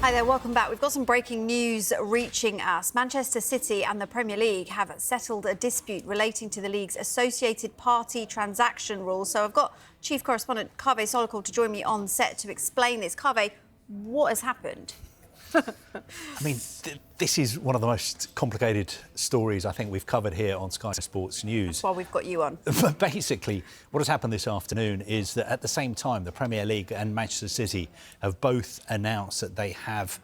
Hi there, welcome back. We've got some breaking news reaching us. Manchester City and the Premier League have settled a dispute relating to the league's associated party transaction rules. So I've got Chief Correspondent Kaveh Solokol to join me on set to explain this. Kaveh, what has happened? I mean, this is one of the most complicated stories I think we've covered here on Sky Sports News. That's why we've got you on. But basically, what has happened this afternoon is that at the same time, the Premier League and Manchester City have both announced that they have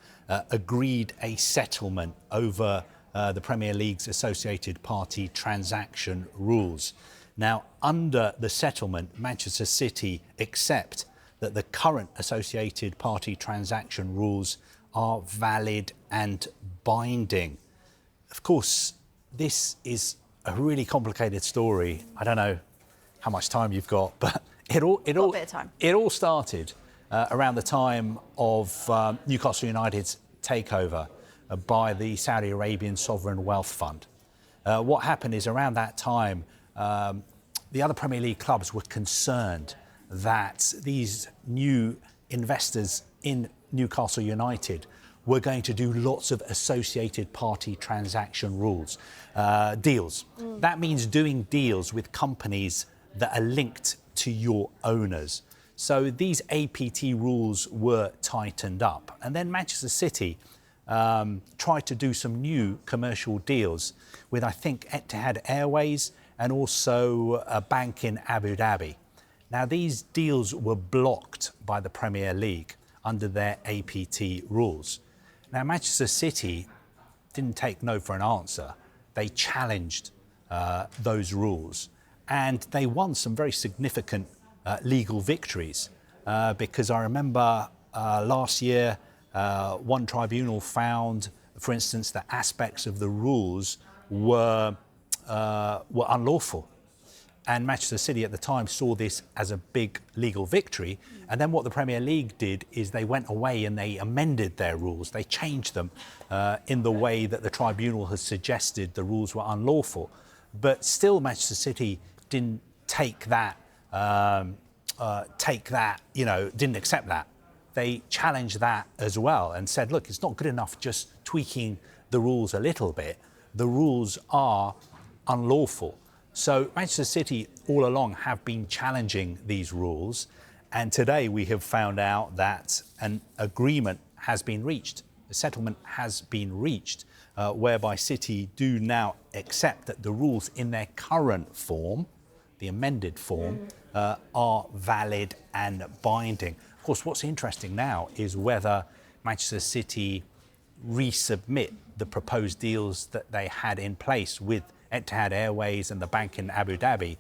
agreed a settlement over the Premier League's associated party transaction rules. Now, under the settlement, Manchester City accept that the current associated party transaction rules are valid and binding. Of course, this is a really complicated story. I don't know how much time you've got, but it all started around the time of Newcastle United's takeover by the Saudi Arabian Sovereign Wealth Fund. What happened is around that time, the other Premier League clubs were concerned that these new investors in Newcastle United were going to do lots of associated party transaction deals. That means doing deals with companies that are linked to your owners. So these APT rules were tightened up. And then Manchester City tried to do some new commercial deals with, I think, Etihad Airways and also a bank in Abu Dhabi. Now, these deals were blocked by the Premier League under their APT rules. Now, Manchester City didn't take no for an answer. They challenged those rules and they won some very significant legal victories because I remember last year one tribunal found, for instance, that aspects of the rules were unlawful. And Manchester City at the time saw this as a big legal victory. And then what the Premier League did is they went away and they amended their rules. They changed them in the way that the tribunal has suggested the rules were unlawful. But still, Manchester City didn't take that, didn't accept that. They challenged that as well and said, look, it's not good enough just tweaking the rules a little bit. The rules are unlawful. So Manchester City all along have been challenging these rules, and today we have found out that an agreement has been reached, a settlement has been reached, whereby City do now accept that the rules in their current form, the amended form, are valid and binding. Of course, what's interesting now is whether Manchester City resubmit the proposed deals that they had in place with Etihad Airways and the bank in Abu Dhabi,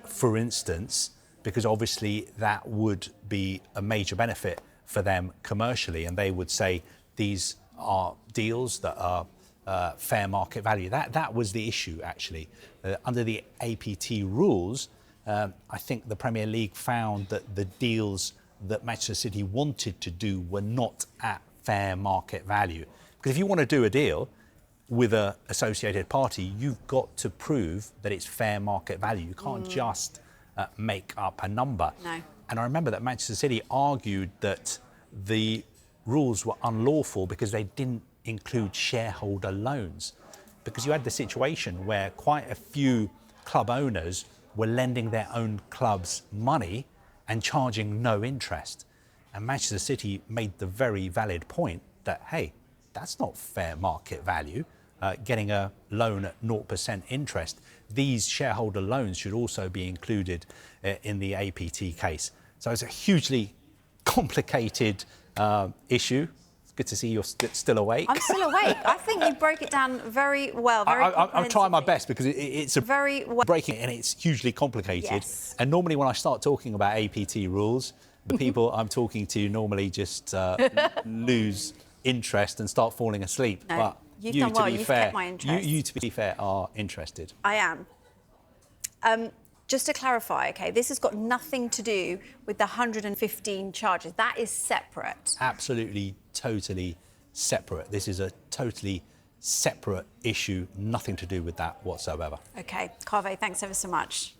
for instance, because obviously that would be a major benefit for them commercially, and they would say these are deals that are fair market value. That was the issue, actually. Under the APT rules, I think the Premier League found that the deals that Manchester City wanted to do were not at fair market value. Because if you want to do a deal with an associated party, you've got to prove that it's fair market value. You can't just make up a number. No. And I remember that Manchester City argued that the rules were unlawful because they didn't include shareholder loans. Because you had the situation where quite a few club owners were lending their own clubs money and charging no interest. And Manchester City made the very valid point that, hey, that's not fair market value. Getting a loan at 0% interest. These shareholder loans should also be included in the APT case. So it's a hugely complicated issue. It's good to see you're still awake. I'm still awake. I think you broke it down very well. I'm trying my best because it's a very well breaking and it's hugely complicated. Yes. And normally when I start talking about APT rules, the people I'm talking to normally just lose interest and start falling asleep. No. But You've done well. You've kept my interest. You, to be fair, are interested. I am. Just to clarify, OK, this has got nothing to do with the 115 charges. That is separate. Absolutely, totally separate. This is a totally separate issue, nothing to do with that whatsoever. OK, Kaveh, thanks ever so much.